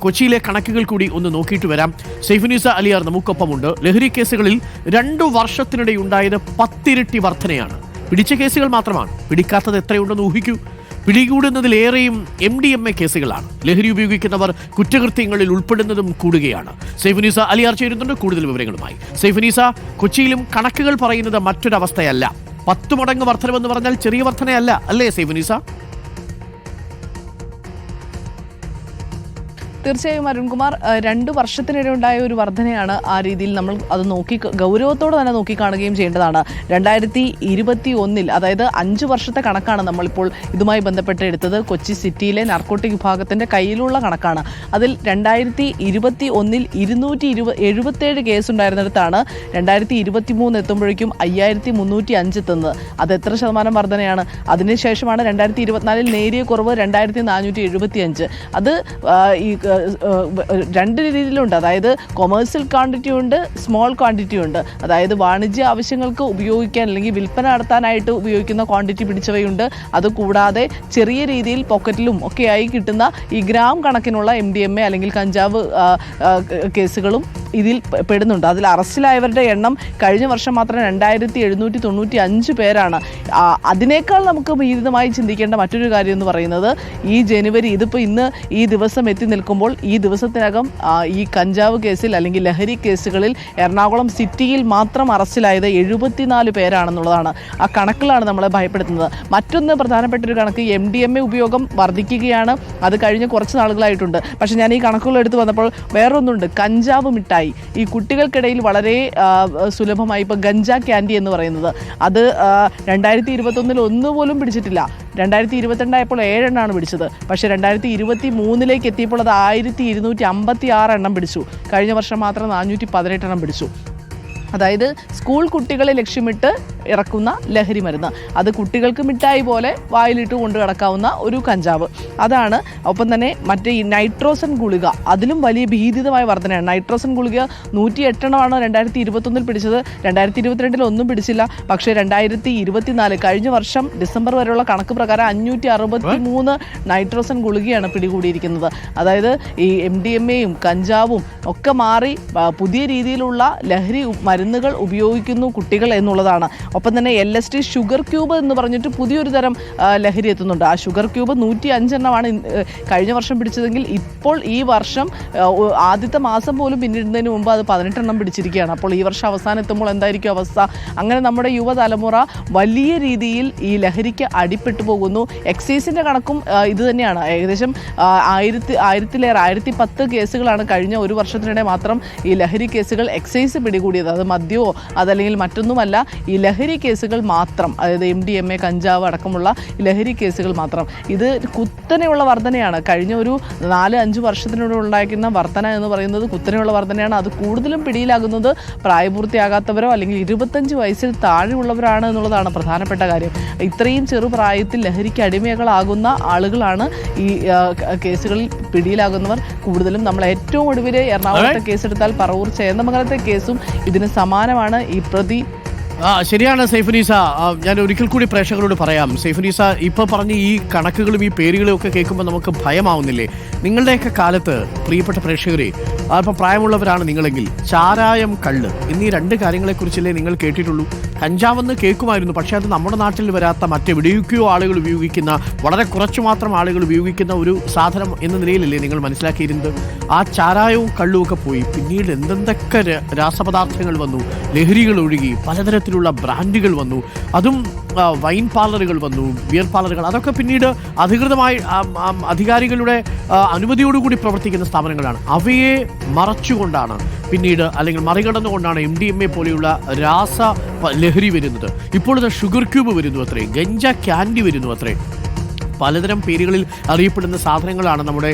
കൊച്ചിയിലെ കണക്കുകൾ കൂടി ഒന്ന് നോക്കിയിട്ട് വരാം. സൈഫുനിസ അലിയാർ നമുക്കൊപ്പമുണ്ട്. ലഹരി കേസുകളിൽ 2 വർഷത്തിനിടെയുണ്ടായത് 10 ഇരട്ടി വർധനയാണ്. പിടിച്ച കേസുകൾ മാത്രമാണ്, പിടിക്കാത്തത് എത്രയുണ്ടെന്ന് ഊഹിക്കൂ. പിടികൂടുന്നതിലേറെയും MDMA കേസുകളാണ്. ലഹരി ഉപയോഗിക്കുന്നവർ കുറ്റകൃത്യങ്ങളിൽ ഉൾപ്പെടുന്നതും കൂടുകയാണ്. സൈഫുനിസ അലിയാർ ചേരുന്നുണ്ട് കൂടുതൽ വിവരങ്ങളുമായി. സൈഫുനിസ, കൊച്ചിയിലും കണക്കുകൾ പറയുന്നത് മറ്റൊരവസ്ഥയല്ല. 10 മടങ്ങ് വർധനമെന്ന് പറഞ്ഞാൽ ചെറിയ വർധനയല്ല അല്ലേ സൈഫുനിസ? തീർച്ചയായും അരുൺകുമാർ, 2 വർഷത്തിനിടെ ഉണ്ടായ ഒരു വർധനയാണ്. ആ രീതിയിൽ നമ്മൾ അത് ഗൗരവത്തോടെ തന്നെ നോക്കിക്കാണുകയും ചെയ്യേണ്ടതാണ്. 2021 അതായത് 5 വർഷത്തെ കണക്കാണ് നമ്മളിപ്പോൾ ഇതുമായി ബന്ധപ്പെട്ട് എടുത്തത്. കൊച്ചി സിറ്റിയിലെ നാർക്കോട്ടിക് വിഭാഗത്തിന്റെ കയ്യിലുള്ള കണക്കാണ്. അതിൽ 2021 277 കേസ് ഉണ്ടായിരുന്നിടത്താണ് 2023 എത്തുമ്പോഴേക്കും 5305 എത്തുന്നത്. അത് എത്ര ശതമാനം വർധനയാണ്? അതിനുശേഷമാണ് 2024 നേരിയ കുറവ് 2475. അത് ഈ 2 രീതിയിലുണ്ട്. അതായത് കൊമേഴ്സ്യൽ ക്വാണ്ടിറ്റി ഉണ്ട്, സ്മോൾ ക്വാണ്ടിറ്റി ഉണ്ട്. അതായത് വാണിജ്യ ആവശ്യങ്ങൾക്ക് ഉപയോഗിക്കാൻ അല്ലെങ്കിൽ വിൽപ്പന നടത്താനായിട്ട് ഉപയോഗിക്കുന്ന ക്വാണ്ടിറ്റി പിടിച്ചവയുണ്ട്. അതുകൂടാതെ ചെറിയ രീതിയിൽ പോക്കറ്റിലും ഒക്കെയായി കിട്ടുന്ന ഈ ഗ്രാം കണക്കിനുള്ള MDMA അല്ലെങ്കിൽ കഞ്ചാവ് കേസുകളും ഇതിൽ പെടുന്നുണ്ട്. അതിൽ അറസ്റ്റിലായവരുടെ എണ്ണം കഴിഞ്ഞ വർഷം മാത്രം 2795 പേരാണ്. അതിനേക്കാൾ നമുക്ക് ഭീതിതമായി ചിന്തിക്കേണ്ട മറ്റൊരു കാര്യം എന്ന് പറയുന്നത് ഈ ജനുവരി, ഇതിപ്പോൾ ഇന്ന് ഈ ദിവസം എത്തി നിൽക്കുമ്പോൾ ഈ ദിവസത്തിനകം ഈ കഞ്ചാവ് കേസിൽ അല്ലെങ്കിൽ ലഹരി കേസുകളിൽ എറണാകുളം സിറ്റിയിൽ മാത്രം അറസ്റ്റിലായത് 74 പേരാണെന്നുള്ളതാണ്. ആ കണക്കിലാണ് നമ്മളെ ഭയപ്പെടുത്തുന്നത്. മറ്റൊന്ന് പ്രധാനപ്പെട്ടൊരു കണക്ക്, MDMA ഉപയോഗം വർദ്ധിക്കുകയാണ്. അത് കഴിഞ്ഞ് കുറച്ച് നാളുകളായിട്ടുണ്ട്. പക്ഷേ ഞാൻ ഈ കണക്കുകൾ എടുത്ത് വന്നപ്പോൾ വേറൊന്നുണ്ട്, കഞ്ചാവ് മിഠായി. ഈ കുട്ടികൾക്കിടയിൽ വളരെ സുലഭമായി ഇപ്പോൾ ഗഞ്ച ക്യാൻഡി എന്ന് പറയുന്നത്, അത് 2021 ഒന്നുപോലും പിടിച്ചിട്ടില്ല. 2022 ആയപ്പോൾ 7 എണ്ണമാണ് പിടിച്ചത്. പക്ഷേ 2023 എത്തിയപ്പോൾ അത് 1256 എണ്ണം പിടിച്ചു. കഴിഞ്ഞ വർഷം മാത്രം 418 എണ്ണം പിടിച്ചു. അതായത് സ്കൂൾ കുട്ടികളെ ലക്ഷ്യമിട്ട് ഇറക്കുന്ന ലഹരി മരുന്ന്, അത് കുട്ടികൾക്ക് മിഠായി പോലെ വായിലിട്ട് കൊണ്ടു കിടക്കാവുന്ന ഒരു കഞ്ചാവ്, അതാണ്. ഒപ്പം തന്നെ മറ്റേ ഈ നൈട്രോസൻ ഗുളിക, അതിലും വലിയ ഭീതിതമായ വർധനയാണ്. നൈട്രോസൻ ഗുളിക 108 എണ്ണമാണ് 2021 പിടിച്ചത്. 2022 ഒന്നും പിടിച്ചില്ല. പക്ഷേ 2024 കഴിഞ്ഞ വർഷം ഡിസംബർ വരെയുള്ള കണക്ക് പ്രകാരം 563 നൈട്രോസൻ ഗുളികയാണ് പിടികൂടിയിരിക്കുന്നത്. അതായത് ഈ MDMAയും കഞ്ചാവും ഒക്കെ മാറി പുതിയ രീതിയിലുള്ള ലഹരി മരുന്നുകൾ ഉപയോഗിക്കുന്നു കുട്ടികൾ എന്നുള്ളതാണ്. ഒപ്പം തന്നെ LSD ഷുഗർ ക്യൂബ് എന്ന് പറഞ്ഞിട്ട് പുതിയൊരു തരം ലഹരി എത്തുന്നുണ്ട്. ആ ഷുഗർ ക്യൂബ് 105 എണ്ണമാണ് കഴിഞ്ഞ വർഷം പിടിച്ചതെങ്കിൽ ഇപ്പോൾ ഈ വർഷം ആദ്യത്തെ മാസം പോലും പിന്നിടുന്നതിന് മുമ്പ് അത് 18 എണ്ണം പിടിച്ചിരിക്കുകയാണ്. അപ്പോൾ ഈ വർഷം അവസാനം എത്തുമ്പോൾ എന്തായിരിക്കും അവസ്ഥ? അങ്ങനെ നമ്മുടെ യുവതലമുറ വലിയ രീതിയിൽ ഈ ലഹരിക്ക് അടിപ്പെട്ടു പോകുന്നു. എക്സൈസിൻ്റെ കണക്കും ഇത് തന്നെയാണ്. ഏകദേശം 1010 കേസുകളാണ് കഴിഞ്ഞ ഒരു വർഷത്തിനിടെ മാത്രം ഈ ലഹരി കേസുകൾ എക്സൈസ് പിടികൂടിയത്. അത് മദ്യമോ അതല്ലെങ്കിൽ മറ്റൊന്നുമല്ല, ഈ ലഹരി കേസുകൾ മാത്രം. അതായത് MDMA കഞ്ചാവ് അടക്കമുള്ള ലഹരി കേസുകൾ മാത്രം. ഇത് കുത്തനെയുള്ള വർധനയാണ്. കഴിഞ്ഞ ഒരു 4-5 വർഷത്തിനോട് ഉണ്ടായിരിക്കുന്ന വർധന എന്ന് പറയുന്നത് കുത്തനെയുള്ള വർധനയാണ്. അത് കൂടുതലും പിടിയിലാകുന്നത് പ്രായപൂർത്തിയാകാത്തവരോ അല്ലെങ്കിൽ 25 വയസ്സിൽ താഴെയുള്ളവരാണ് എന്നുള്ളതാണ് പ്രധാനപ്പെട്ട കാര്യം. ഇത്രയും ചെറുപ്രായത്തിൽ ലഹരിക്ക് അടിമകളാകുന്ന ആളുകളാണ് ഈ കേസുകളിൽ പിടിയിലാകുന്നവർ കൂടുതലും. നമ്മൾ ഏറ്റവും ഒടുവിൽ എറണാകുളത്തെ കേസെടുത്താൽ പറവൂർ ചേന്ദമംഗലത്തെ കേസും ഇതിന് സമാനമാണ്. ഈ പ്രതി ശരിയാണ് സൈഫുനിസ. ഞാൻ ഒരിക്കൽ കൂടി പ്രേക്ഷകരോട് പറയാം, സൈഫുനിസ ഇപ്പോൾ പറഞ്ഞ ഈ കണക്കുകളും ഈ പേരുകളും ഒക്കെ കേൾക്കുമ്പോൾ നമുക്ക് ഭയമാവുന്നില്ലേ? നിങ്ങളുടെയൊക്കെ കാലത്ത് പ്രിയപ്പെട്ട പ്രേക്ഷകരെ, അല്പം പ്രായമുള്ളവരാണ് നിങ്ങളെങ്കിൽ, ചാരായം, കള്ള് എന്നീ 2 കാര്യങ്ങളെക്കുറിച്ചല്ലേ നിങ്ങൾ കേട്ടിട്ടുള്ളൂ? കഞ്ചാവെന്ന് കേൾക്കുമായിരുന്നു, പക്ഷേ അത് നമ്മുടെ നാട്ടിൽ വരാത്ത മറ്റെവിടെയൊക്കെയോ ആളുകൾ ഉപയോഗിക്കുന്ന, വളരെ കുറച്ചു മാത്രം ആളുകൾ ഉപയോഗിക്കുന്ന ഒരു സാധനം എന്ന നിലയിലല്ലേ നിങ്ങൾ മനസ്സിലാക്കിയിരുന്നത്? ആ ചാരായവും കള്ളും ഒക്കെ പോയി പിന്നീട് എന്തെന്തൊക്കെ രാസപദാർത്ഥങ്ങൾ വന്നു, ലഹരികൾ ഒഴുകി, പലതരത്തിലുള്ള ബ്രാൻഡുകൾ വന്നു, അതും വൈൻ പാർലറുകൾ വന്നു, ബിയർ പാർലറുകൾ. അതൊക്കെ പിന്നീട് അധികൃതമായി അധികാരികളുടെ അനുമതിയോടുകൂടി പ്രവർത്തിക്കുന്ന സ്ഥാപനങ്ങളാണ്. അവയെ മറച്ചുകൊണ്ടാണ് പിന്നീട് അല്ലെങ്കിൽ മറികടന്നുകൊണ്ടാണ് MDMA പോലെയുള്ള രാസ ലഹരി വരുന്നത്. ഇപ്പോൾ ഇത് ഷുഗർ ക്യൂബ് വരുന്നു അത്രേ, ഗഞ്ച ക്യാൻഡി വരുന്നു അത്രേ. പലതരം പേരുകളിൽ അറിയപ്പെടുന്ന സാധനങ്ങളാണ് നമ്മുടെ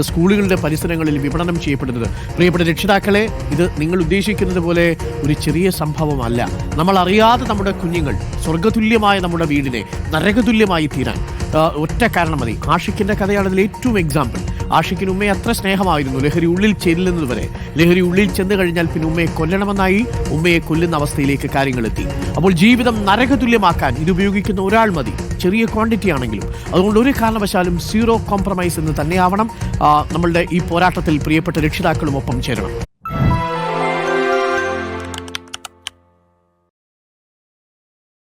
സ്കൂളുകളുടെ പരിസരങ്ങളിൽ വിപണനം ചെയ്യപ്പെടുന്നത്. പ്രിയപ്പെട്ട രക്ഷിതാക്കളെ, ഇത് നിങ്ങൾ ഉദ്ദേശിക്കുന്നത് പോലെ ഒരു ചെറിയ സംഭവമല്ല. നമ്മൾ അറിയാതെ നമ്മുടെ കുഞ്ഞുങ്ങൾ സ്വർഗതുല്യമായ നമ്മുടെ വീടിനെ നരകതുല്യമായി തീരാൻ ഒറ്റ കാരണം മതി. ആഷിഖിൻ്റെ കഥയാണ് അതിൽ ഏറ്റവും എക്സാമ്പിൾ. ആഷിഖിന് ഉമ്മയെ അത്ര സ്നേഹമായിരുന്നു, ലഹരി ഉള്ളിൽ ചെല്ലുന്നത് വരെ. ലഹരി ഉള്ളിൽ ചെന്ന് കഴിഞ്ഞാൽ പിന്നെ ഉമ്മയെ കൊല്ലണമെന്നായി. ഉമ്മയെ കൊല്ലുന്ന അവസ്ഥയിലേക്ക് കാര്യങ്ങളെത്തി. അപ്പോൾ ജീവിതം നരകതുല്യമാക്കാൻ ഇത് ഉപയോഗിക്കുന്ന ഒരാൾ മതി, ചെറിയ ക്വാണ്ടിറ്റി ആണെങ്കിലും. അതുകൊണ്ട് ഒരു കാരണവശാലും സീറോ കോംപ്രമൈസ് എന്ന് തന്നെയാവണം. നമ്മളുടെ ഈ പോരാട്ടത്തിൽ പ്രിയപ്പെട്ട രക്ഷിതാക്കളും ഒപ്പം ചേരണം.